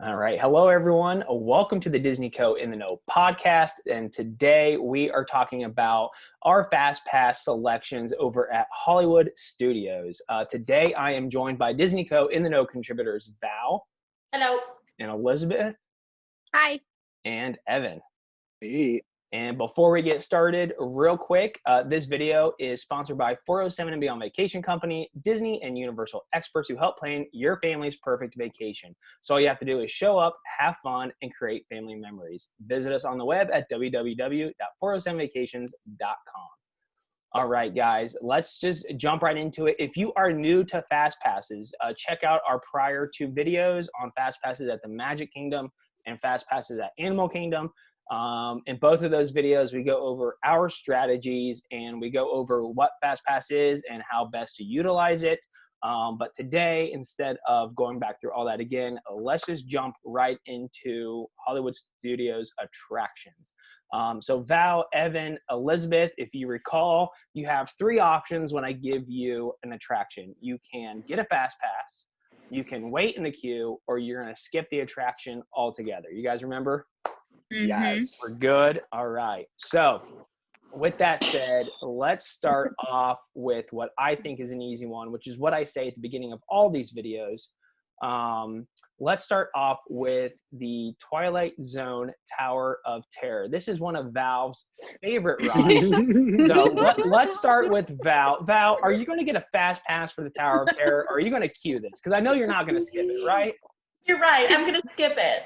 All right. Hello, everyone. Welcome to the Disney Co. in the Know podcast. And today we are talking about our FastPass selections over at Hollywood Studios. Today I am joined by Disney Co. in the Know contributors Val Hello. and Elizabeth Hi. and Evan. Hey. And before we get started, real quick, this video is sponsored by 407 and Beyond Vacation Company, Disney and Universal experts who help plan your family's perfect vacation. So all you have to do is show up, have fun, and create family memories. Visit us on the web at www.407vacations.com. All right, guys, let's just jump right into it. If you are new to FastPasses, check out our prior two videos on FastPasses at the Magic Kingdom and FastPasses at Animal Kingdom. In both of those videos, we go over our strategies and we go over what FastPass is and how best to utilize it. But today, instead of going back through all that again, let's just jump right into Hollywood Studios attractions. So Val, Evan, Elizabeth, if you recall, you have three options when I give you an attraction. You can get a FastPass, you can wait in the queue, or you're going to skip the attraction altogether. You guys remember? Yes. We're good. All right. So with that said, let's start off with what I think is an easy one, which is what I say at the beginning of all these videos. Let's start off with the Twilight Zone Tower of Terror. This is one of Val's favorite rides. So let's start with Val. Val, are you going to get a fast pass for the Tower of Terror, or are you going to queue this? Because I know you're not going to skip it, right? You're right. I'm going to skip it.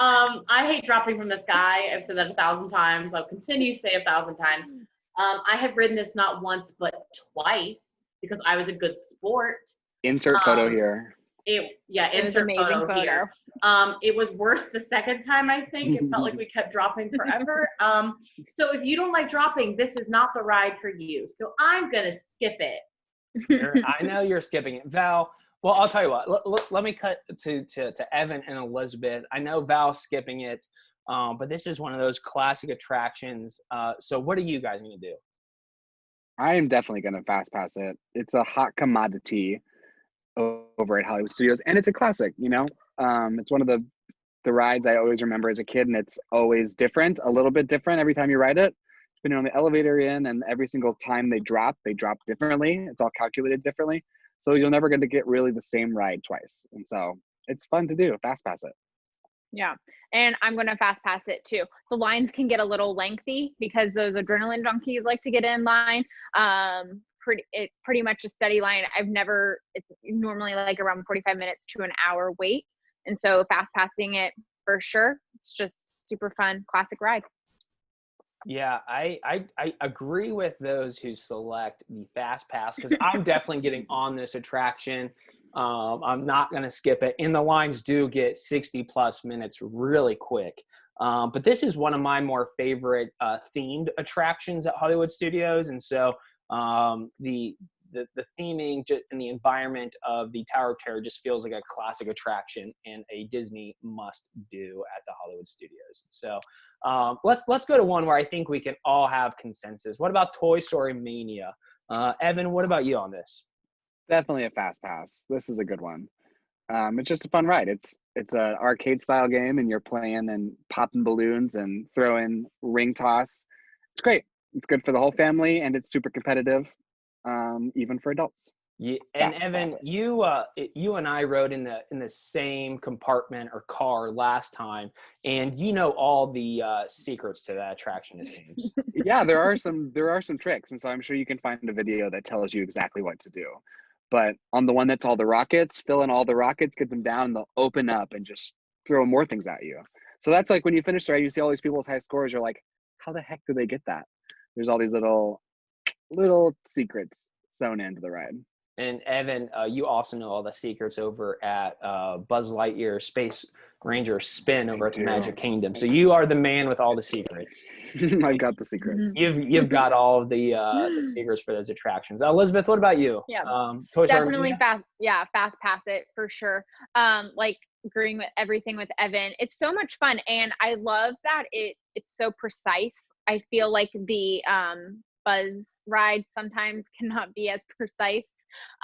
I hate dropping from the sky. I've said that 1,000 times. I'll continue to say 1,000 times. I have ridden this not once, but twice because I was a good sport. Insert photo here. Insert photo here. It was worse the second time, I think. It felt like we kept dropping forever. So if you don't like dropping, this is not the ride for you. So I'm going to skip it. I know you're skipping it. Val, well, I'll tell you what. Let me cut to Evan and Elizabeth. I know Val's skipping it, but this is one of those classic attractions. So what are you guys going to do? I am definitely going to fast pass it. It's a hot commodity over at Hollywood Studios, and it's a classic, you know? It's one of the rides I always remember as a kid, and it's always different, a little bit different every time you ride it. Depending on the elevator you're in, and every single time they drop differently. It's all calculated differently. So you're never going to get really the same ride twice. And so it's fun to do, fast pass it. Yeah. And I'm going to fast pass it too. The lines can get a little lengthy because those adrenaline junkies like to get in line. Pretty much a steady line. It's normally like around 45 minutes to an hour wait. And so fast passing it for sure. It's just super fun, classic ride. Yeah, I agree with those who select the fast pass because I'm definitely getting on this attraction. I'm not going to skip it. And the lines do get 60 plus minutes really quick. But this is one of my more favorite themed attractions at Hollywood Studios. And so the theming and the environment of the Tower of Terror just feels like a classic attraction and a Disney must do at the Hollywood Studios. So let's go to one where I think we can all have consensus. What about Toy Story Mania? Evan, what about you on this? Definitely a fast pass. This is a good one. It's just a fun ride. It's an arcade style game, and you're playing and popping balloons and throwing ring toss. It's great. It's good for the whole family, and it's super competitive, even for adults. Yeah, and Evan, you and I rode in the same compartment or car last time, and you know all the secrets to that attraction, it seems. Yeah, there are some tricks, and so I'm sure you can find a video that tells you exactly what to do. But on the one that's all the rockets, fill in all the rockets, get them down, and they'll open up and just throw more things at you. So that's like when you finish the ride, you see all these people's high scores. You're like, how the heck did they get that? There's all these little secrets sewn into the ride. And Evan, you also know all the secrets over at Buzz Lightyear Space Ranger Spin over at the Magic Kingdom. So you are the man with all the secrets. I've got the secrets. You've got all of the secrets for those attractions. Elizabeth, what about you? Yeah, Toy Story definitely Mania? fast pass it for sure. Like agreeing with everything with Evan. It's so much fun, and I love that it's so precise. I feel like the Buzz ride sometimes cannot be as precise.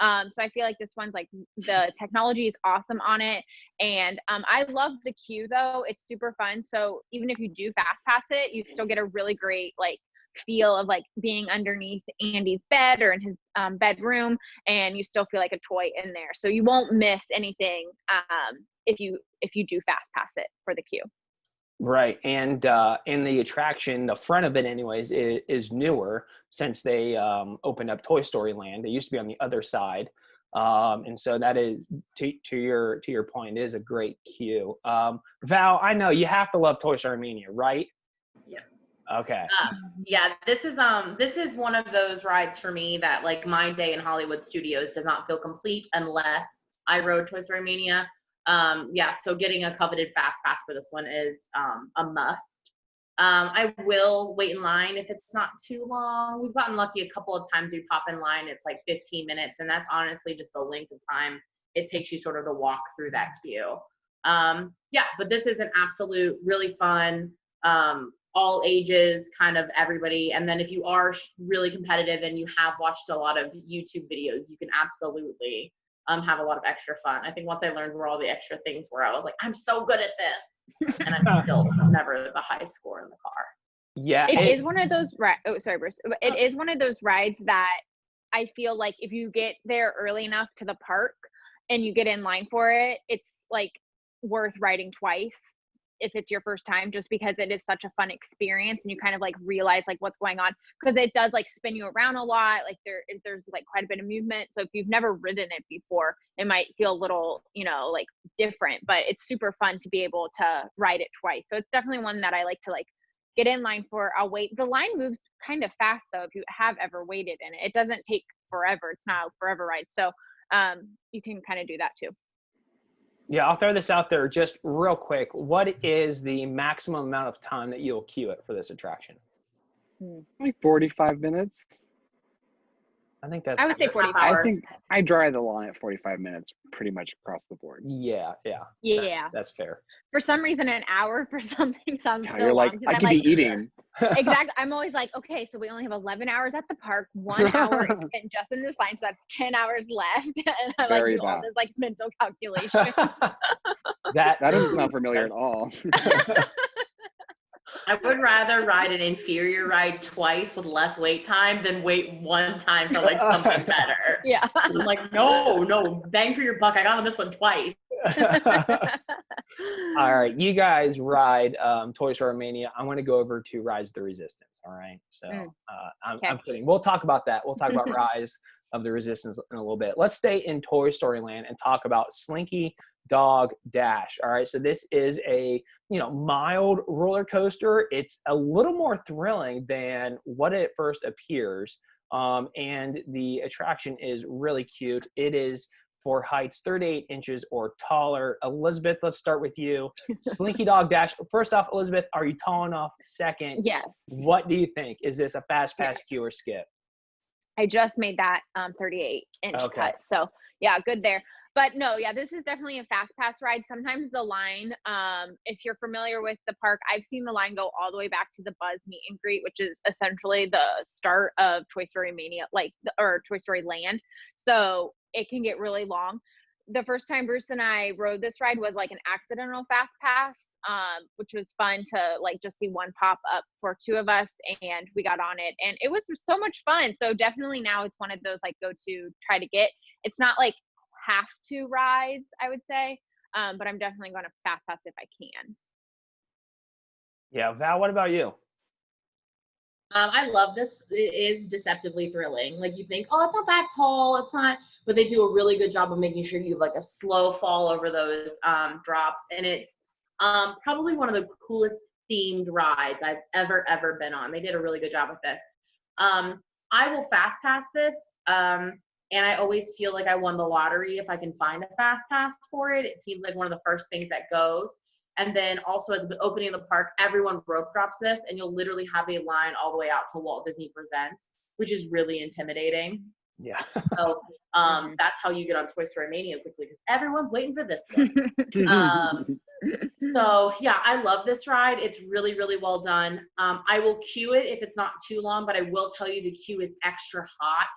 So I feel like this one's like the technology is awesome on it. And I love the queue though. It's super fun. So even if you do fast pass it, you still get a really great like feel of like being underneath Andy's bed or in his bedroom, and you still feel like a toy in there. So you won't miss anything if you do fast pass it for the queue. Right. And in the attraction, the front of it anyways is newer since they opened up Toy Story Land. It used to be on the other side. And so that is to your point, is a great queue. Val, I know you have to love Toy Story Mania, right? Yeah. Okay. Yeah, this is one of those rides for me that like my day in Hollywood Studios does not feel complete unless I rode Toy Story Mania. Yeah, so getting a coveted fast pass for this one is a must. I will wait in line if it's not too long. We've gotten lucky a couple of times we pop in line, it's like 15 minutes, and that's honestly just the length of time it takes you sort of to walk through that queue. Yeah, but this is an absolute really fun, all ages, kind of everybody. And then if you are really competitive and you have watched a lot of YouTube videos, you can absolutely have a lot of extra fun. I think once I learned where all the extra things were, I was like, I'm so good at this. And I'm still never the high score in the car. Yeah. It is one of those oh, sorry, Bruce. It is one of those rides that I feel like if you get there early enough to the park and you get in line for it, it's like worth riding twice if it's your first time, just because it is such a fun experience and you kind of like realize like what's going on, because it does like spin you around a lot. Like there's like quite a bit of movement. So if you've never ridden it before, it might feel a little, like different, but it's super fun to be able to ride it twice. So it's definitely one that I like to like get in line for. I'll wait. The line moves kind of fast though, if you have ever waited in it. It doesn't take forever. It's not a forever ride. So you can kind of do that too. Yeah, I'll throw this out there just real quick. What is the maximum amount of time that you'll queue it for this attraction? Like 45 minutes. I think that's. I would say 45. I think I drive the line at 45 minutes pretty much across the board. Yeah. That's fair. For some reason, an hour for something sounds so you're long. like, I could be eating. Exactly. I'm always like, okay, so we only have 11 hours at the park. 1 hour is spent just in this line, so that's 10 hours left. And I like do all this like mental calculation. that doesn't sound familiar at all. I would rather ride an inferior ride twice with less wait time than wait one time for like something better. Yeah. I'm like, no, bang for your buck. I got on this one twice. All right, you guys ride Toy Story Mania. I'm going to go over to Rise of the Resistance. All right, so I'm kidding. We'll talk about that. We'll talk about Rise of the Resistance in a little bit. Let's stay in Toy Story Land and talk about Slinky Dog Dash. All right, so this is a mild roller coaster. It's a little more thrilling than what it first appears, and the attraction is really cute. It is for heights 38 inches or taller. Elizabeth, let's start with you. Slinky Dog Dash. First off, Elizabeth, are you tall enough? Second, yes. What do you think? Is this a fast pass, queue, or skip? I just made that 38-inch cut. So yeah, good there. But no, yeah, this is definitely a fast pass ride. Sometimes the line, if you're familiar with the park, I've seen the line go all the way back to the Buzz meet and greet, which is essentially the start of Toy Story Mania, or Toy Story Land. So it can get really long. The first time Bruce and I rode this ride was like an accidental fast pass, which was fun to like just see one pop up for two of us, and we got on it and it was so much fun. So definitely now it's one of those like go to try to get. It's not like have to rides, I would say, but I'm definitely going to fast pass if I can. Yeah, Val, what about you? I love this. It is deceptively thrilling. Like you think, oh, it's not that tall. It's not, but they do a really good job of making sure you have like a slow fall over those drops. And it's probably one of the coolest themed rides I've ever been on. They did a really good job with this. I will fast pass this. And I always feel like I won the lottery if I can find a fast pass for it. It seems like one of the first things that goes. And then also at the opening of the park, everyone rope drops this, and you'll literally have a line all the way out to Walt Disney Presents, which is really intimidating. Yeah. So that's how you get on Toy Story Mania quickly, because everyone's waiting for this one. So yeah, I love this ride. It's really, really well done. I will queue it if it's not too long, but I will tell you the queue is extra hot.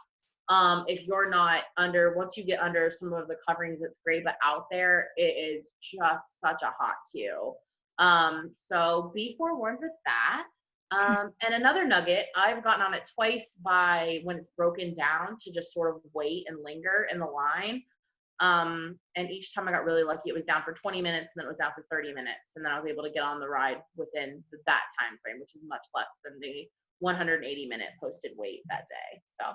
If you're not under, once you get under some of the coverings, it's great, but out there, it is just such a hot queue. So be forewarned with that. And another nugget, I've gotten on it twice by when it's broken down to just sort of wait and linger in the line. And each time I got really lucky, it was down for 20 minutes and then it was down for 30 minutes. And then I was able to get on the ride within that time frame, which is much less than the 180-minute posted wait that day. So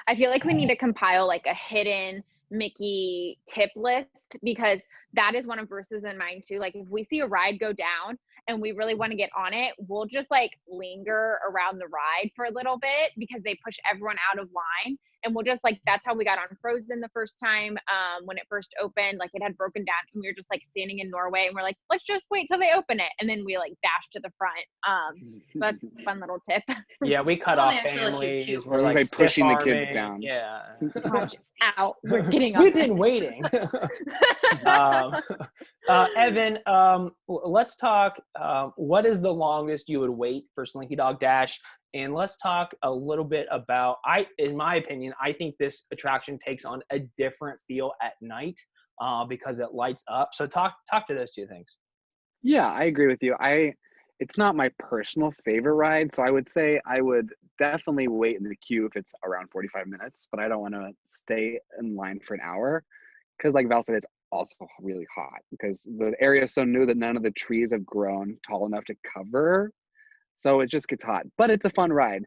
I feel like we need to compile like a hidden Mickey tip list, because that is one of Bruce's and mine too. Like if we see a ride go down and we really want to get on it, we'll just like linger around the ride for a little bit because they push everyone out of line. And we'll just like, that's how we got on Frozen the first time when it first opened. Like it had broken down and we were just like standing in Norway and we're like, let's just wait till they open it. And then we like dash to the front. So that's a fun little tip. Yeah, we cut off families. We're like pushing the kids down. Yeah. Watch out. We're getting on. We've been waiting. Evan, let's talk. What is the longest you would wait for Slinky Dog Dash? And let's talk a little bit about, in my opinion, I think this attraction takes on a different feel at night because it lights up. So talk to those two things. Yeah, I agree with you. It's not my personal favorite ride, so I would say I would definitely wait in the queue if it's around 45 minutes, but I don't want to stay in line for an hour because like Val said, it's also really hot because the area is so new that none of the trees have grown tall enough to cover. So it just gets hot, but it's a fun ride.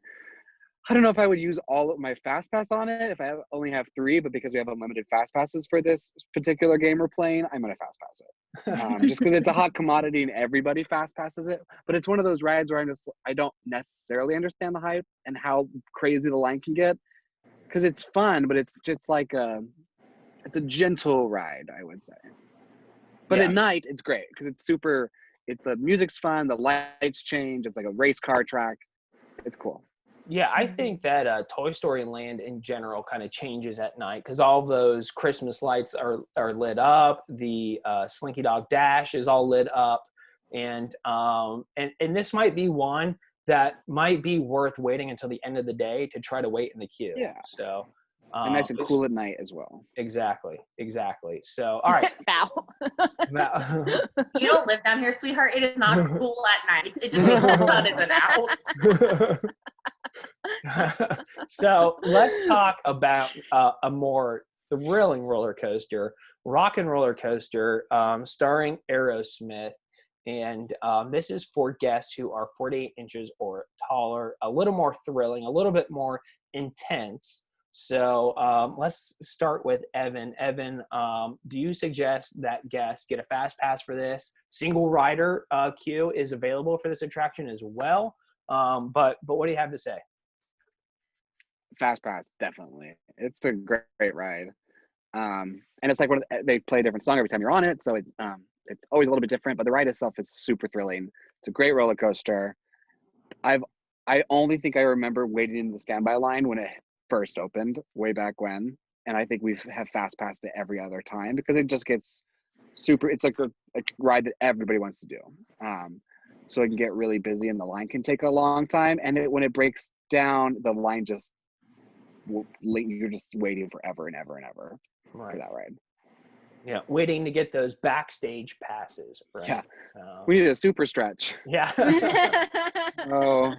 I don't know if I would use all of my FastPass on it if I only have 3, but because we have unlimited FastPasses for this particular game we're playing, I'm going to FastPass it. Just because it's a hot commodity and everybody FastPasses it. But it's one of those rides where I don't necessarily understand the hype and how crazy the line can get because it's fun, but it's just like it's a gentle ride, I would say. But at night, it's great because the music's fun, the lights change, it's like a race car track. It's cool. Yeah, I think that Toy Story Land in general kind of changes at night because all those Christmas lights are lit up. The Slinky Dog Dash is all lit up, and this might be one that might be worth waiting until the end of the day to try to wait in the queue. Yeah. So. And nice and cool at night as well. Exactly. So, all right. Val. You don't live down here, sweetheart. It is not cool at night. It just means the sun isn't out. So let's talk about a more thrilling roller coaster, Rock and Roller Coaster, starring Aerosmith. And this is for guests who are 48 inches or taller, a little more thrilling, a little bit more intense. So let's start with Evan. Evan, do you suggest that guests get a fast pass for this? Single rider queue is available for this attraction as well. But what do you have to say? Fast pass, definitely. It's a great ride. And it's like they play a different song every time you're on it, so it's always a little bit different. But the ride itself is super thrilling. It's a great roller coaster. I only think I remember waiting in the standby line when it first opened way back when, and I think we have fast passed it every other time because it just gets super. It's like a ride that everybody wants to do, so it can get really busy and the line can take a long time. And when it breaks down, the line just you're just waiting forever and ever and ever for that ride. Yeah, waiting to get those backstage passes. Right? Yeah, so. We need a super stretch. Yeah. Oh.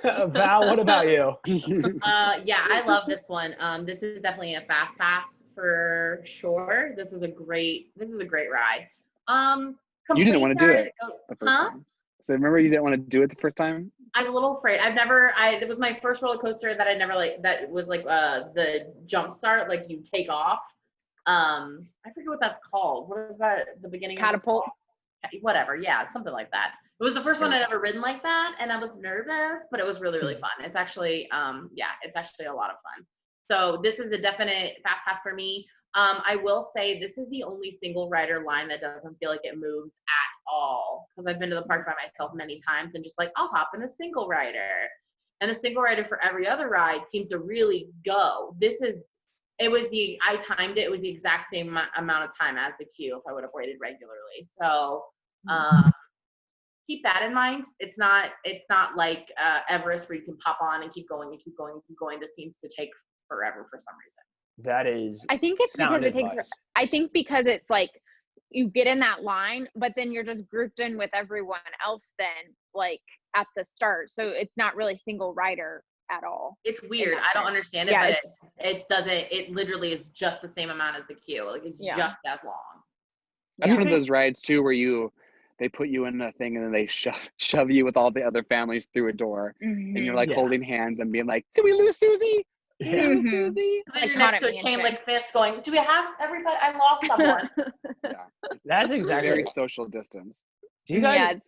Val, what about you? Yeah, I love this one. This is definitely a fast pass for sure. This is a great ride. You didn't want to do it the first time. So remember you didn't want to do it the first time? I was a little afraid. It was my first roller coaster that I never that was like the jump start, like you take off. I forget what that's called. What is that? The beginning Catapult. Whatever. Yeah, something like that. It was the first one I'd ever ridden like that, and I was nervous, but it was really, really fun. It's actually, it's actually a lot of fun. So this is a definite fast pass for me. I will say this is the only single rider line that doesn't feel like it moves at all, because I've been to the park by myself many times and just like, I'll hop in a single rider. And the single rider for every other ride seems to really go. I timed it. It was the exact same amount of time as the queue if I would have waited regularly. So keep that in mind. It's not like Everest where you can pop on and keep going and keep going and keep going. This seems to take forever for some reason. That is, I think it's because sound it takes. advice. I think because it's like you get in that line, but then you're just grouped in with everyone else. Then like at the start, so it's not really single rider at all. It's weird. I don't understand it, Yeah, but it doesn't. It literally is just the same amount as the queue. Like it's just as long. That's one of those rides too where they put you in a thing and then they shove you with all the other families through a door, and you're like holding hands and being like, "Did we lose Susie? Did we lose Susie?" Like you're next to a chain link fist going, "Do we have everybody? I lost someone." That's exactly very social distance. Do you guys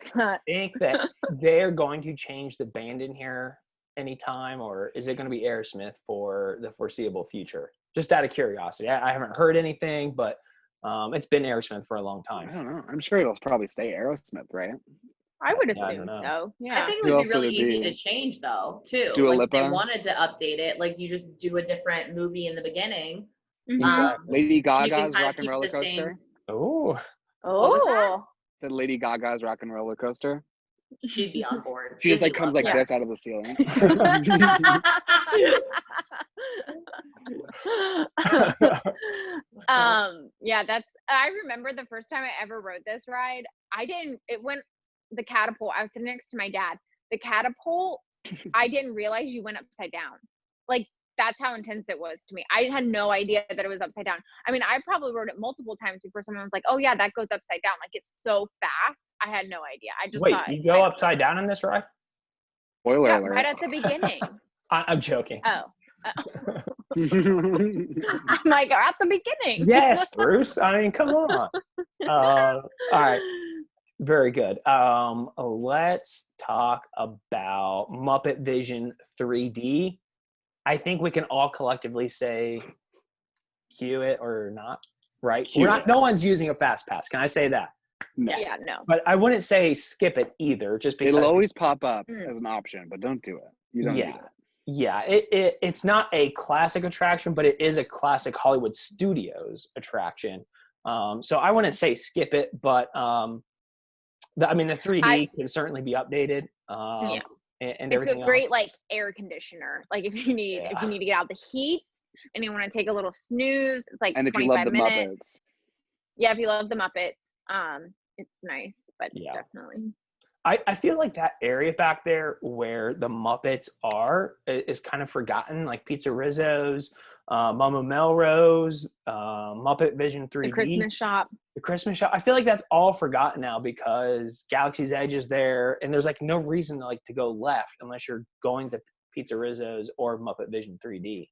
think that they're going to change the band in here anytime, or is it going to be Aerosmith for the foreseeable future? Just out of curiosity. I haven't heard anything, but it's been Aerosmith for a long time. I don't know. I'm sure it'll probably stay Aerosmith, right? I would assume so. Yeah. I think it would be really easy to change though, too. Like if they wanted to update it, like you just do a different movie in the beginning. Lady Gaga's Rock and Roller Coaster. Oh. The Lady Gaga's Rock and Roller Coaster. She'd be on board. She just like comes like this out of the ceiling. Yeah, I remember the first time I ever rode this ride. The catapult, I was sitting next to my dad. The catapult, I didn't realize you went upside down. Like that's how intense it was to me. I had no idea that it was upside down. I mean, I probably rode it multiple times before someone was like, "Oh yeah, that goes upside down." Like it's so fast. I had no idea. I just thought, you go upside down in this ride? Spoiler alert. Right at the beginning. I'm joking. Oh. I'm like, at the beginning. Yes, Bruce. I mean, come on. All right. Very good. Let's talk about Muppet Vision 3D. I think we can all collectively say cue it or not, right? No one's using a FastPass. Can I say that? No. Yeah, no. But I wouldn't say skip it either, just because it'll always pop up as an option, but don't do it. You don't need it. Yeah, it's not a classic attraction, but it is a classic Hollywood Studios attraction. So I wouldn't say skip it, but the 3D can certainly be updated. And it's everything a great else. like air conditioner. Like if you need to get out the heat and you want to take a little snooze, it's like 25 minutes. Yeah, if you love the Muppets, it's nice, but definitely. I feel like that area back there where the Muppets are is kind of forgotten, like Pizza Rizzo's, Mama Melrose, Muppet Vision 3D. The Christmas shop. The Christmas shop. I feel like that's all forgotten now because Galaxy's Edge is there, and there's like no reason to go left unless you're going to Pizza Rizzo's or Muppet Vision 3D.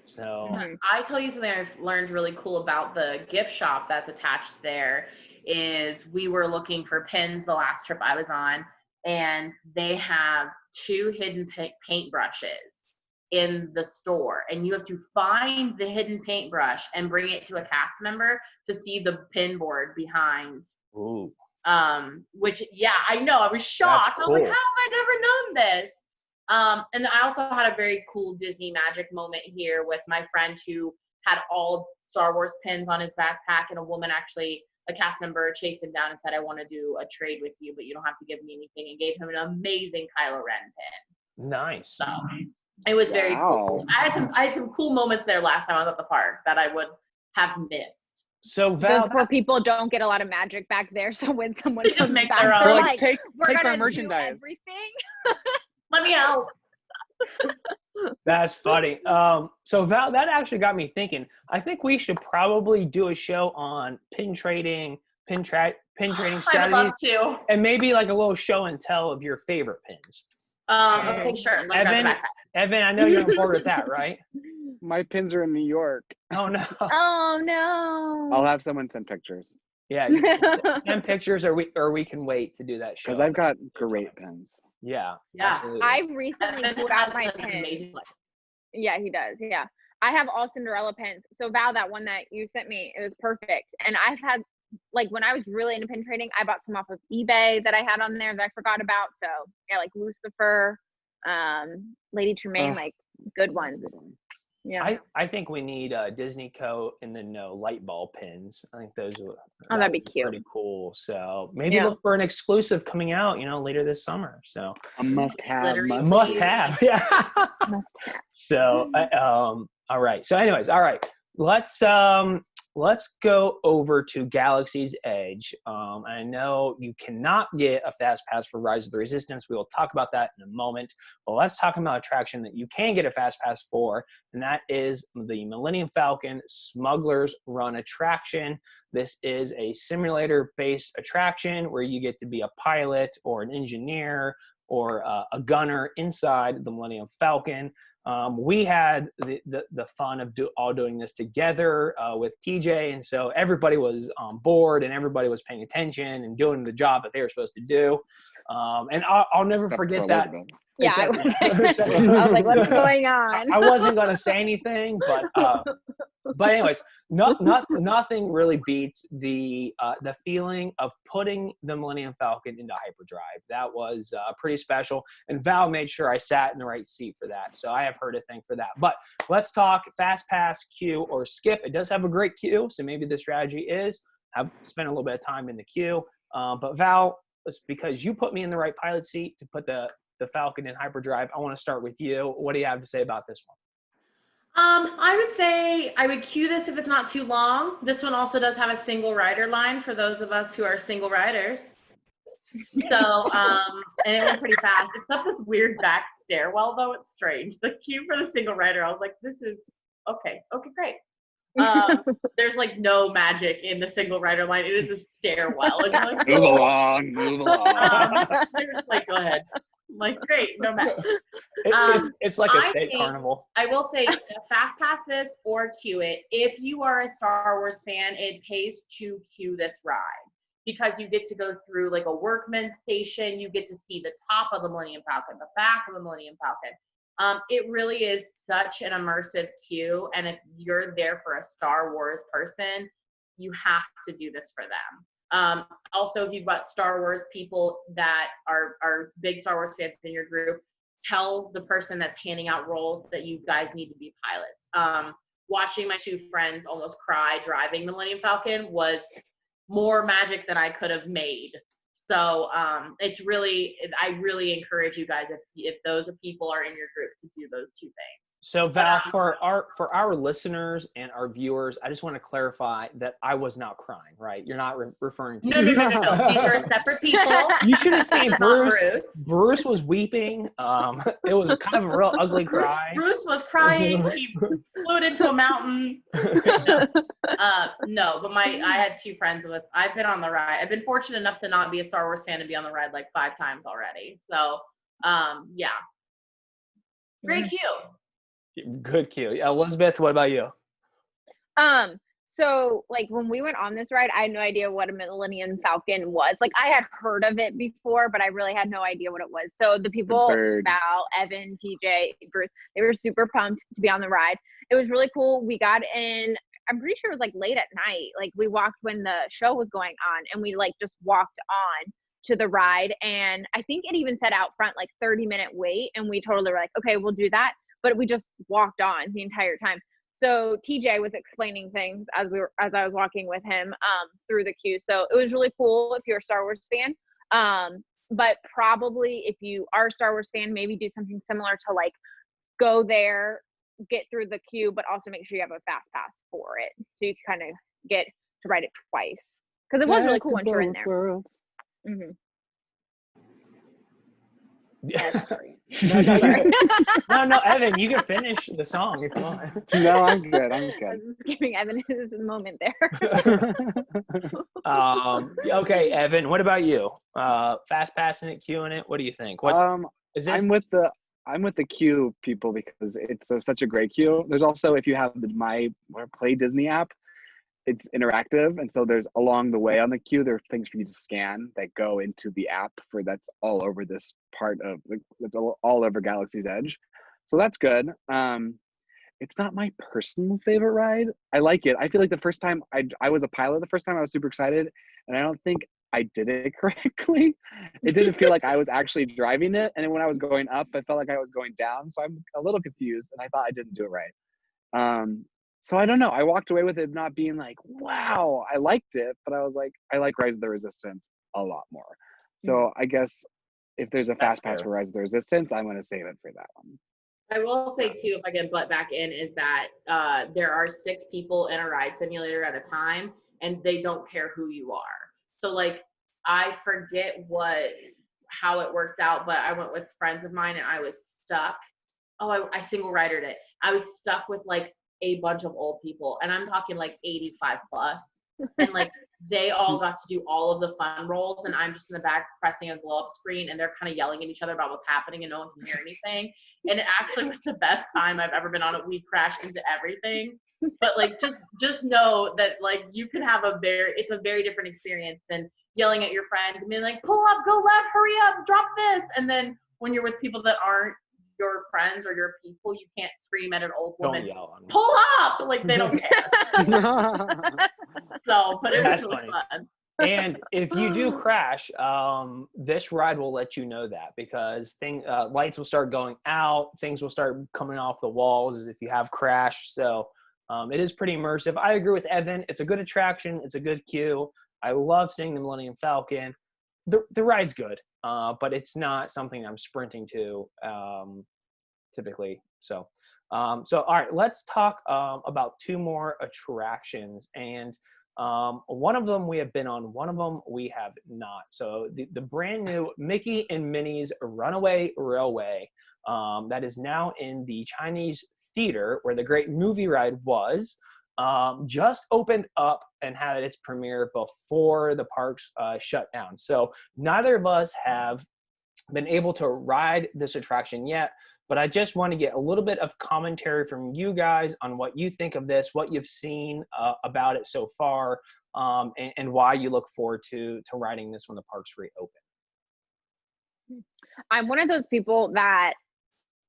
So I tell you something I've learned really cool about the gift shop that's attached there is we were looking for pins the last trip I was on, and they have 2 hidden paintbrushes in the store, and you have to find the hidden paintbrush and bring it to a cast member to see the pin board behind. Ooh. Which I know, I was shocked. Cool. I was like, how have I never known this? And I also had a very cool Disney magic moment here with my friend who had all Star Wars pins on his backpack, and a cast member chased him down and said, "I want to do a trade with you, but you don't have to give me anything," and gave him an amazing Kylo Ren pin. Nice. So it was very cool. I had some cool moments there last time I was at the park that I would have missed. So Val, those poor people don't get a lot of magic back there. So when someone comes make back, their own. they're like, take we're my gonna merchandise. Do everything. Let me help. That's funny. So Val, that actually got me thinking. I think we should probably do a show on pin trading strategies. I would love to. And maybe like a little show and tell of your favorite pins. Okay, sure. Evan, I know you're on board with that, right? My pins are in New York. Oh no. Oh no. I'll have someone send pictures. Yeah, send pictures, or we can wait to do that show. Because I've got great pins. Yeah. Absolutely. I recently got my pins. Yeah, he does. Yeah. I have all Cinderella pins. So Val, that one that you sent me, it was perfect. And I've had, like, when I was really into pin trading, I bought some off of eBay that I had on there that I forgot about. So yeah, like Lucifer, Lady Tremaine, like good ones. Yeah. I think we need Disney Co. and then no light bulb pins. I think those would That'd be cute. pretty cool. So maybe look for an exclusive coming out, later this summer. So A must-have. Must have. Yeah. Must have. So all right. So anyways, all right. Let's go over to Galaxy's Edge. I know you cannot get a fast pass for Rise of the Resistance. We will talk about that in a moment. But let's talk about an attraction that you can get a fast pass for, and that is the Millennium Falcon Smuggler's Run attraction. This is a simulator-based attraction where you get to be a pilot or an engineer or a gunner inside the Millennium Falcon. We had the fun of all doing this together with TJ, and so everybody was on board and everybody was paying attention and doing the job that they were supposed to do. And I'll never forget that. Yeah, I was like, what's going on? I wasn't going to say anything, but anyways, nothing really beats the feeling of putting the Millennium Falcon into hyperdrive. That was pretty special, and Val made sure I sat in the right seat for that, so I have her to thank for that. But let's talk fast pass, queue, or skip. It does have a great queue, so maybe the strategy is have spent a little bit of time in the queue. But Val, because you put me in the right pilot seat to put the Falcon in hyperdrive, I want to start with you. What do you have to say about this one? I would say I would queue this if it's not too long. This one also does have a single rider line for those of us who are single riders. So, and it went pretty fast. It's up this weird back stairwell, though. It's strange. The queue for the single rider, I was like, this is okay, great. There's like no magic in the single rider line. It is a stairwell. And you're like, move along. They're just like, go ahead. I'm like, great, no magic. It's like a state carnival. I will say, fast pass this or queue it. If you are a Star Wars fan, it pays to queue this ride because you get to go through like a workman station. You get to see the top of the Millennium Falcon, the back of the Millennium Falcon. It really is such an immersive queue, and if you're there for a Star Wars person, you have to do this for them. Also, if you've got Star Wars people that are big Star Wars fans in your group, tell the person that's handing out roles that you guys need to be pilots. Watching my two friends almost cry driving the Millennium Falcon was more magic than I could have made. So I really encourage you guys, if those people are in your group, to do those two things. So Val, for our listeners and our viewers, I just want to clarify that I was not crying, right? You're not referring to No. These are separate people. You should have seen Bruce. Bruce was weeping. It was kind of a real ugly cry. Bruce was crying. He flew into a mountain. No, but I had two friends with. I've been on the ride. I've been fortunate enough to not be a Star Wars fan and be on the ride like 5 times already. So, yeah, great queue. Good cue. Elizabeth, what about you? So like when we went on this ride, I had no idea what a Millennium Falcon was. Like I had heard of it before, but I really had no idea what it was. So the people, Val, Evan, TJ, Bruce, they were super pumped to be on the ride. It was really cool. We got in, I'm pretty sure it was like late at night. Like we walked when the show was going on, and we like just walked on to the ride. And I think it even said out front, like 30-minute wait. And we totally were like, okay, we'll do that. But we just walked on the entire time. So TJ was explaining things as I was walking with him through the queue. So it was really cool if you're a Star Wars fan. But probably if you are a Star Wars fan, maybe do something similar to like go there, get through the queue, but also make sure you have a fast pass for it. So you can kind of get to ride it twice. Because it was really cool once you're in there. Mm-hmm. Yeah, sorry. No, Evan, you can finish the song if you want. No, I'm good. I was giving Evan his moment there. Okay, Evan, what about you? Fast passing it, queuing it. What do you think? What is this? I'm with the queue people because it's such a great queue. There's also, if you have the My Play Disney app, it's interactive, and so there's along the way on the queue there are things for you to scan that go into the app that's all over this part of it's all over Galaxy's Edge, so that's good. It's not my personal favorite ride. I like it. I feel like the first time I was a pilot, the first time I was super excited, and I don't think I did it correctly. It didn't feel like I was actually driving it, and then when I was going up I felt like I was going down, so I'm a little confused, and I thought I didn't do it right. So I don't know. I walked away with it not being like, wow, I liked it, but I was like, I like Rise of the Resistance a lot more. So I guess if there's a That's fast pass fair. for Rise of the Resistance, I'm going to save it for that one. I will say too, if I can butt back in, is that there are 6 people in a ride simulator at a time, and they don't care who you are. So like, I forget how it worked out, but I went with friends of mine and I was stuck. Oh, I single ridered it. I was stuck with like a bunch of old people, and I'm talking like 85 plus, and like they all got to do all of the fun rolls, and I'm just in the back pressing a glow up screen, and they're kind of yelling at each other about what's happening, and no one can hear anything. And it actually was the best time I've ever been on it. We crashed into everything, but like just know that like you can have it's a very different experience than yelling at your friends and being like, pull up, go left, hurry up, drop this. And then when you're with people that aren't your friends or your people, you can't scream at an old woman, Don't yell on me. pull up, like they don't care. So, but it was really fun. And if you do crash, this ride will let you know that, because lights will start going out, things will start coming off the walls as if you have crashed. So it is pretty immersive. I agree with Evan. It's a good attraction. It's a good queue. I love seeing the Millennium Falcon. The ride's good, but it's not something I'm sprinting to typically. So all right, let's talk about 2 more attractions. And one of them we have been on, one of them we have not. So the brand new Mickey and Minnie's Runaway Railway that is now in the Chinese theater where the Great Movie Ride was, just opened up and had its premiere before the parks shut down. So neither of us have been able to ride this attraction yet, but I just want to get a little bit of commentary from you guys on what you think of this, what you've seen about it so far, and why you look forward to riding this when the parks reopen. I'm one of those people that,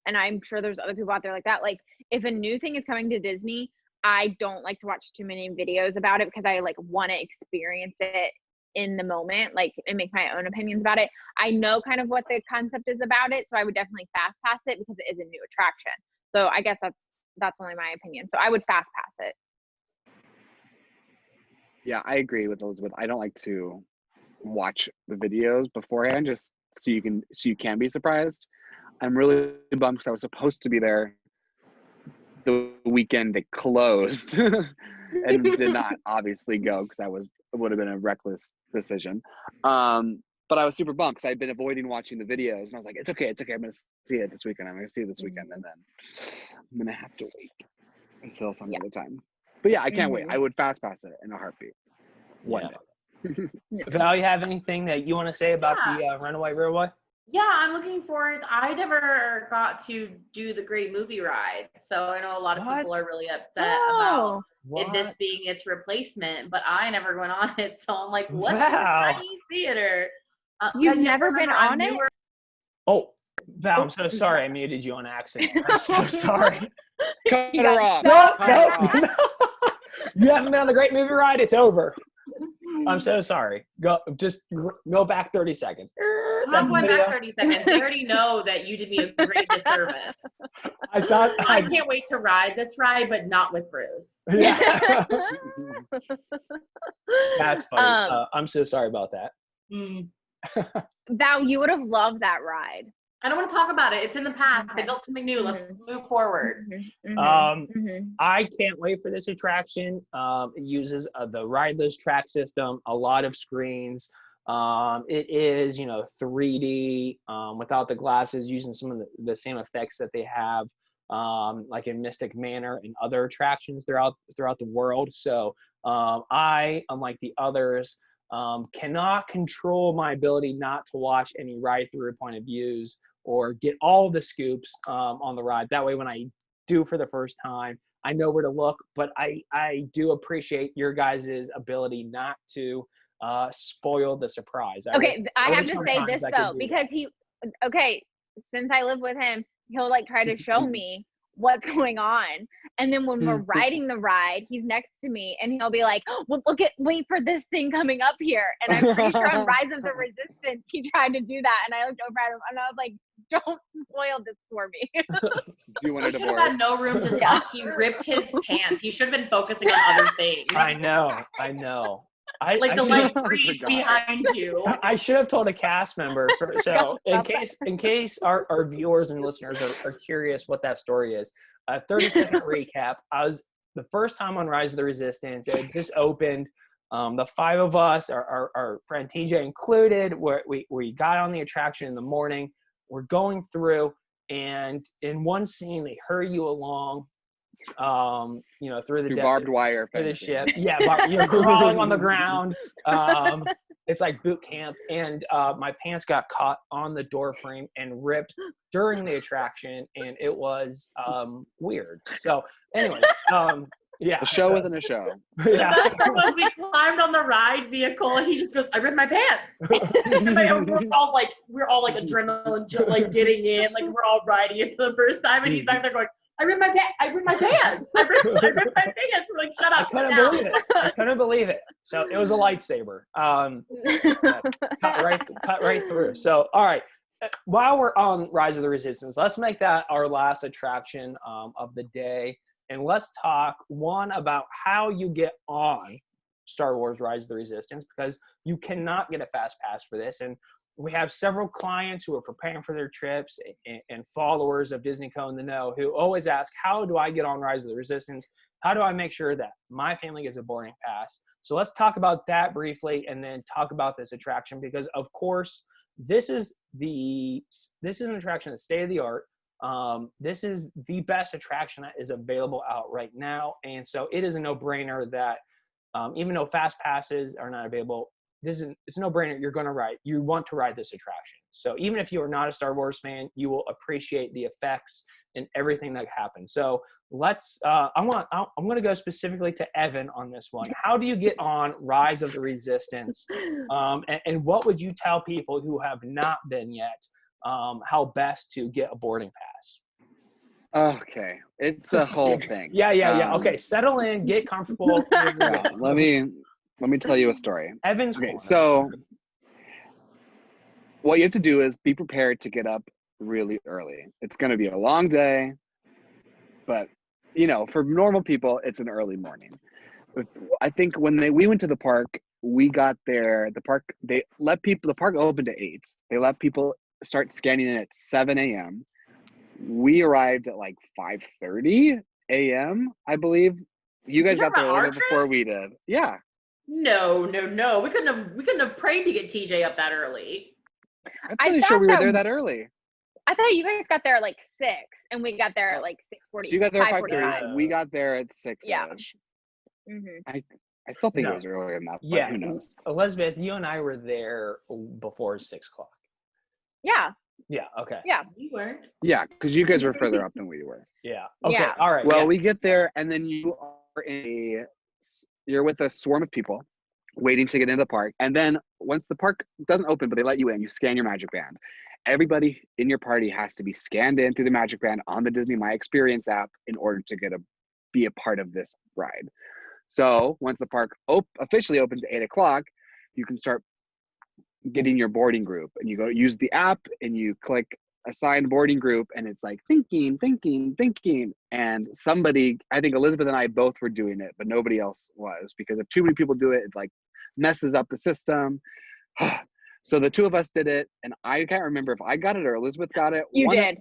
and I'm sure there's other people out there like that, like if a new thing is coming to Disney, I don't like to watch too many videos about it because I like want to experience it in the moment, like, and make my own opinions about it. I know kind of what the concept is about it, so I would definitely fast pass it because it is a new attraction. So I guess that's only my opinion. So I would fast pass it. Yeah, I agree with Elizabeth. I don't like to watch the videos beforehand just so you can be surprised. I'm really bummed because I was supposed to be there the weekend it closed and did not obviously go because it would have been a reckless decision. But I was super bummed because I'd been avoiding watching the videos, and I was like, it's okay. I'm going to see it this weekend. I'm going to see it this weekend, and then I'm going to have to wait until some other time. But yeah, I can't wait. I would fast pass it in a heartbeat. One day. Val, you have anything that you want to say about the Runaway Railway? Yeah, I'm looking forward. I never got to do the Great Movie Ride, so I know a lot of people are really upset about this being its replacement, but I never went on it, so I'm like, what's the Chinese theater? You've never been on it? Oh, Val, I'm so sorry. I muted you on accident. I'm so sorry. Cut her off. No. You haven't been on the Great Movie Ride? It's over. I'm so sorry. Go back 30 seconds. I'm not going back 30 seconds. They already know that you did me a great disservice. I can't wait to ride this ride, but not with Bruce. Yeah. That's funny. I'm so sorry about that. Val, you would have loved that ride. I don't want to talk about it. It's in the past. They built something new. Let's move forward. I can't wait for this attraction. It uses the rideless track system, a lot of screens. It is, 3D without the glasses, using some of the same effects that they have like in Mystic Manor and other attractions throughout the world. So I, unlike the others, cannot control my ability not to watch any ride-through point of views or get all the scoops on the ride. That way, when I do for the first time, I know where to look. But I do appreciate your guys' ability not to spoil the surprise. I have to say this though, because since I live with him, he'll like try to show me what's going on, and then when we're riding the ride, he's next to me and he'll be like, oh, well, wait for this thing coming up here. And I'm pretty sure on Rise of the Resistance he tried to do that, and I looked over at him and I was like, don't spoil this for me. Do you want a He should divorce? have had no room to talk. He ripped his pants. He should have been focusing on other things. I know. Like the light breeze forgot. behind you. I should have told a cast member. So in case our viewers and listeners are curious what that story is, a 30-second recap. I was the first time on Rise of the Resistance. It just opened. The 5 of us, our friend TJ included, we got on the attraction in the morning. We're going through, and in one scene they hurry you along, through the barbed wire through the fencing. ship. Yeah, you're crawling on the ground. It's like boot camp, and my pants got caught on the door frame and ripped during the attraction, and it was weird. So, anyways, yeah, A show within a show. yeah. Once we climbed on the ride vehicle, he just goes, "I ripped my pants." we're all like adrenaline, just like getting in, like we're all riding it for the first time, and he's back there going, "I ripped my pants. I ripped my pants. I ripped my pants." We're like, "Shut up!" I couldn't believe it. So it was a lightsaber. Cut right through. So all right. While we're on Rise of the Resistance, let's make that our last attraction of the day. And let's talk about how you get on Star Wars Rise of the Resistance, because you cannot get a fast pass for this. And we have several clients who are preparing for their trips and followers of Disney Co. in the Know who always ask, how do I get on Rise of the Resistance? How do I make sure that my family gets a boarding pass? So let's talk about that briefly and then talk about this attraction, because of course, this is an attraction that's state of the art. This is the best attraction that is available out right now. And so it is a no-brainer that even though fast passes are not available, it's a no-brainer. You want to ride this attraction. So even if you are not a Star Wars fan, you will appreciate the effects and everything that happens. So I'm going to go specifically to Evan on this one. How do you get on Rise of the Resistance? And what would you tell people who have not been yet? How best to get a boarding pass? Okay, it's a whole thing. Yeah. Okay, settle in, get comfortable. Yeah, let me tell you a story. Evan's okay. corner. So what you have to do is be prepared to get up really early. It's going to be a long day, but for normal people, it's an early morning. I think when we went to the park, we got there. The park opened at 8. They let people start scanning in at 7 a.m. We arrived at like 5:30 a.m. I believe. You guys got there a little bit before we did. Yeah. No. We couldn't have prayed to get TJ up that early. I'm pretty sure we were there that early. I thought you guys got there at like 6, and we got there at like 6:40. So you got there at 5:30. We got there at 6. Yeah. I still think it was earlier than that. But yeah. Who knows? Elizabeth, you and I were there before 6 o'clock. Yeah. Yeah. Okay. Yeah. You weren't. Yeah, because you guys were further up than we were. Yeah. Okay. Yeah. All right. Well, we get there, and then you're with a swarm of people waiting to get into the park. And then once the park doesn't open, but they let you in, you scan your Magic Band. Everybody in your party has to be scanned in through the Magic Band on the Disney My Experience app in order to be a part of this ride. So once the park officially opens at 8 o'clock, you can start getting your boarding group, and you go use the app and you click assign boarding group, and it's like thinking. And somebody, I think Elizabeth and I both were doing it, but nobody else was, because if too many people do it, it like messes up the system. So the two of us did it, and I can't remember if I got it or Elizabeth got it. You did.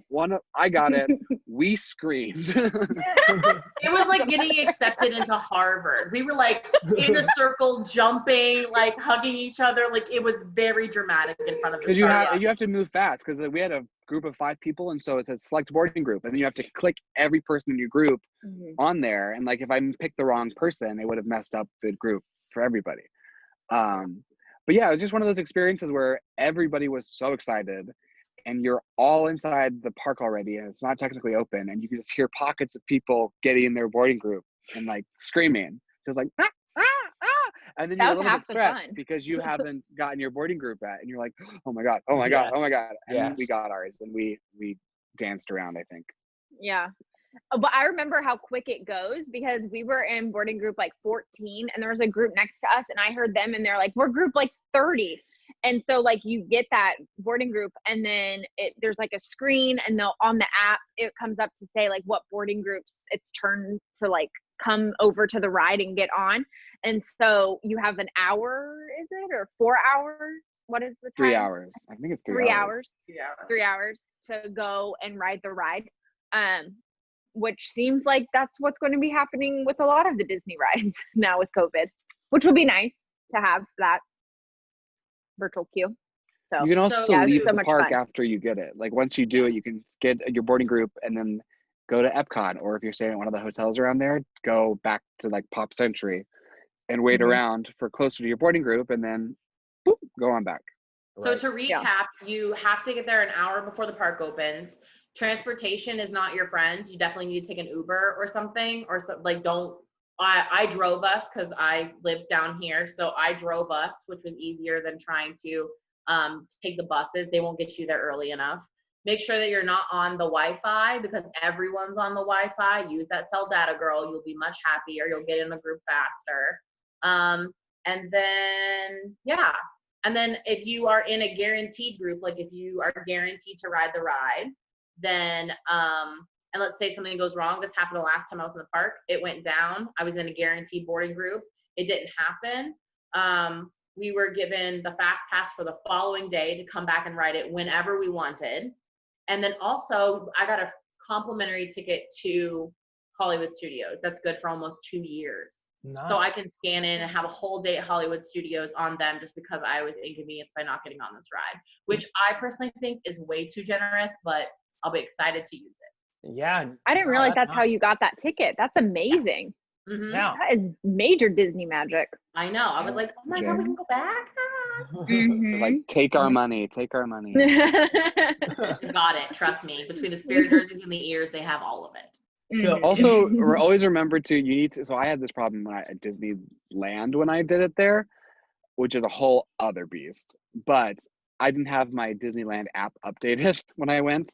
I got it. We screamed. It was like getting accepted into Harvard. We were like in a circle, jumping, like hugging each other. Like it was very dramatic in front of the Because you have to move fast, because we had a group of 5 people, and so it's a select boarding group, and then you have to click every person in your group on there. And like if I picked the wrong person, it would have messed up the group for everybody. But yeah, it was just one of those experiences where everybody was so excited, and you're all inside the park already, and it's not technically open, and you can just hear pockets of people getting in their boarding group and like screaming, just like and then you're a little bit stressed because you haven't gotten your boarding group at, and you're like, oh my god, and then we got ours, and we danced around, I think. Yeah. But I remember how quick it goes, because we were in boarding group like 14, and there was a group next to us, and I heard them, and they're like, we're group like 30. And so like you get that boarding group, and then there's like a screen, and on the app it comes up to say like what boarding groups it's turned to like come over to the ride and get on. And so you have an hour, is it, or 4 hours? What is the time? 3 hours. I think it's 3 hours. 3 hours. 3 hours to go and ride the ride. Which seems like that's what's going to be happening with a lot of the Disney rides now with COVID, which will be nice to have that virtual queue. So you can also yeah, leave so the much park fun. after you get it. Like once you do it, you can get your boarding group and then go to Epcot, or if you're staying at one of the hotels around there, go back to like Pop Century and wait around for closer to your boarding group, and then boop, go on back. So Right. to recap, you have to get there an hour before the park opens. Transportation is not your friend. You definitely need to take an Uber or something, or so, like I drove us because I lived down here. So I drove us, which was easier than trying to take the buses. They won't get you there early enough. Make sure that you're not on the Wi-Fi, because everyone's on the Wi-Fi. Use that cell data, girl. You'll be much happier. You'll get in the group faster. And then, yeah. And then if you are in a guaranteed group, like if you are guaranteed to ride the ride, then, and let's say something goes wrong. This happened the last time I was in the park. It went down. I was in a guaranteed boarding group. It didn't happen. We were given the fast pass for the following day to come back and ride it whenever we wanted. And then also I got a complimentary ticket to Hollywood Studios. That's good for almost 2 years. Nice. So I can scan in and have a whole day at Hollywood Studios on them just because I was inconvenienced by not getting on this ride, which I personally think is way too generous, but I'll be excited to use it. Yeah. I didn't realize that's how nice. you got that ticket. That's amazing. Mm-hmm. Yeah. That is major Disney magic. I know. I was like, oh my God, we can go back. They're like, take our money, take our money. Got it. Trust me. Between the spirit jerseys and the ears, they have all of it. So Also, always remember to, you need to, so I had this problem when at Disneyland when I did it there, which is a whole other beast. But I didn't have my Disneyland app updated when I went,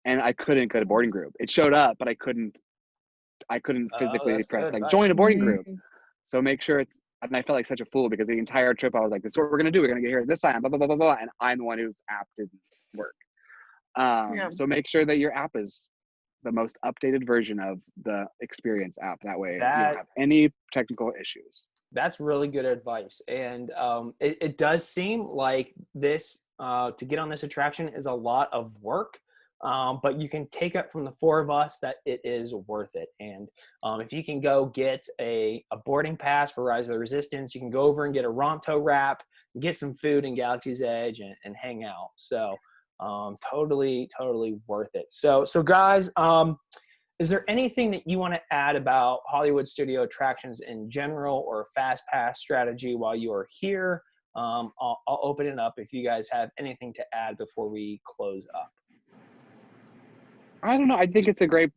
and I couldn't go to boarding group. It showed up, but I couldn't physically that's press good like advice. join a boarding group. So make sure it's, and I felt like such a fool because the entire trip I was like, this is what we're gonna do. We're gonna get here at this time, blah, blah, blah, blah, blah. And I'm the one whose app didn't work. So make sure that your app is the most updated version of the experience app. That way you don't have any technical issues. That's really good advice. And it does seem like this, to get on this attraction is a lot of work, but you can take it from the 4 of us that it is worth it. And if you can go get a boarding pass for Rise of the Resistance, you can go over and get a Ronto wrap, get some food in Galaxy's Edge and hang out. So totally worth it. So guys, is there anything that you want to add about Hollywood Studio attractions in general or FastPass strategy while you are here? I'll open it up if you guys have anything to add before we close up. I don't know. I think it's a great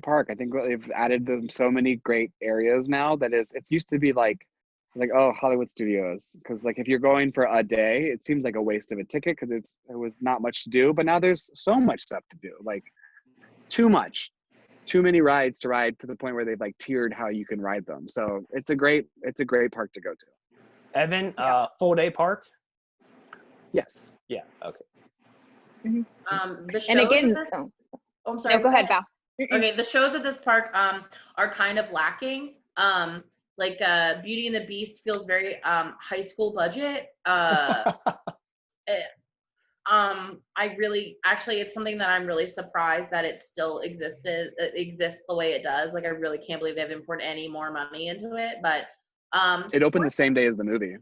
park. I think they've added so many great areas now that it used to be like, oh, Hollywood Studios. Because like if you're going for a day, it seems like a waste of a ticket because it was not much to do. But now there's so much stuff to do, like too many rides to ride to the point where they've like tiered how you can ride them. So it's a great park to go to. Evan, full day park? Yes. Yeah. Okay. The shows And again, I'm sorry. No, go ahead, Val. Okay, the shows at this park are kind of lacking. Like Beauty and the Beast feels very high school budget. It's something that I'm really surprised that it still exists the way it does. Like I really can't believe they haven't poured any more money into it. But it opened the same day as the movie.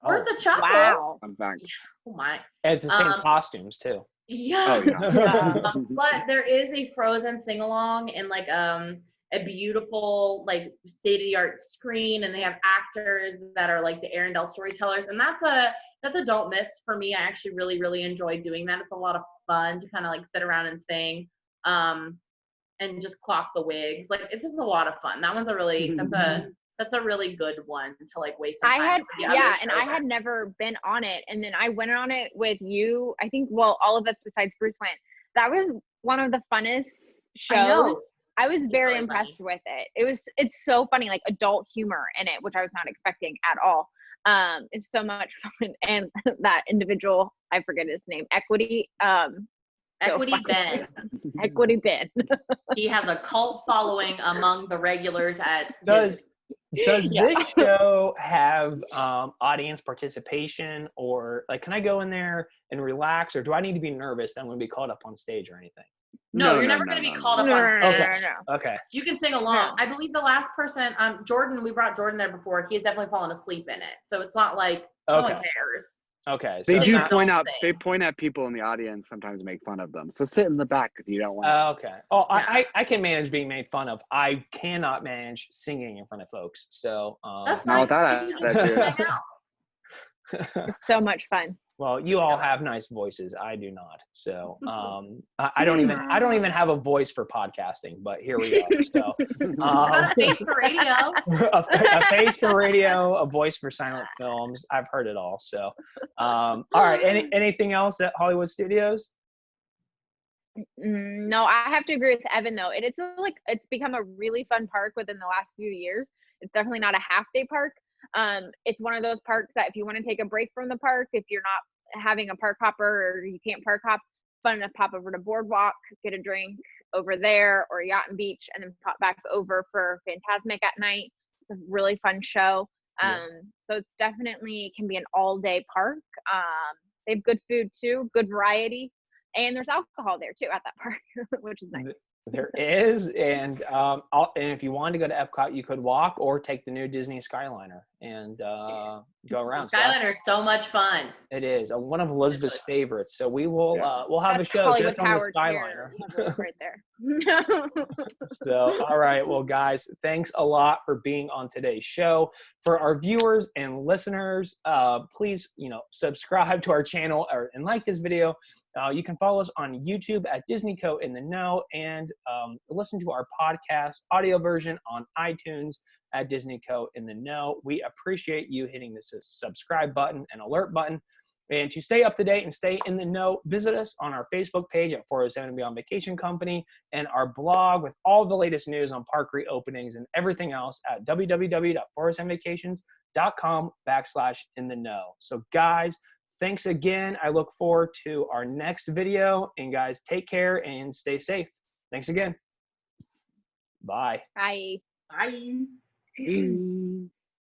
Where's the Choco? Wow. In fact. Oh my. And it's the same costumes too. Yeah. Oh, yeah. But there is a Frozen sing along and like a beautiful like state of the art screen, and they have actors that are like the Arendelle storytellers, and that's a don't miss for me. I actually really enjoy doing that. It's a lot of fun to kind of like sit around and sing and just clock the wigs. Like it's just a lot of fun. That one's that's a really good one to like waste some time. I had never been on it, and then I went on it with you. I think all of us besides Bruce went. That was one of the funnest shows I was very really impressed funny. with it. It's so funny, like adult humor in it, which I was not expecting at all. It's so much fun. And that individual, I forget his name, Equity. Equity Ben. Equity Ben. He has a cult following among the regulars at Does Yeah. this show have audience participation, or like can I go in there and relax, or do I need to be nervous that I'm going to be called up on stage or anything? No, you're never going to be called up No, on no, stage. no. Okay. You can sing along. No. I believe the last person, Jordan, we brought Jordan there before. He's definitely fallen asleep in it. So it's not like no one cares. Okay. They So do not, point out. sing. They point at people in the audience sometimes to make fun of them. So sit in the back if you don't want. okay. Oh, Yeah. I can manage being made fun of. I cannot manage singing in front of folks. So That's Not fine. without You that, just too. hang out. It's so much fun. well, you all have nice voices. I do not. So I don't even have a voice for podcasting, but here we are. So I got a face for radio. a face for radio, a voice for silent films. I've heard it all. So all right. Anything else at Hollywood Studios? No, I have to agree with Evan though. It's become a really fun park within the last few years. It's definitely not a half day park. It's one of those parks that if you want to take a break from the park, if you're not having a park hopper or you can't park hop, fun enough pop over to Boardwalk, get a drink over there or Yacht and Beach, and then pop back over for Fantasmic at night. It's a really fun show. So it's definitely can be an all day park. They have good food too, good variety. And there's alcohol there too at that park, which is nice. There is, and and if you wanted to go to Epcot, you could walk or take the new Disney Skyliner and go around. Skyliner is so much fun. It is one of Elizabeth's favorites. So we will we'll have That's a show Hollywood just on the Towers Skyliner. here, right there. So all right, well guys, thanks a lot for being on today's show. For our viewers and listeners, please subscribe to our channel and like this video. You can follow us on YouTube at Disney Co in the Know, and listen to our podcast audio version on iTunes at Disney Co in the Know. We appreciate you hitting the subscribe button and alert button. And to stay up to date and stay in the know, visit us on our Facebook page at 407 and Beyond Vacation Company, and our blog with all the latest news on park reopenings and everything else at www.407vacations.com/in-the-know. So guys, thanks again. I look forward to our next video. And guys, take care and stay safe. Thanks again. Bye. Bye. Bye. Mm.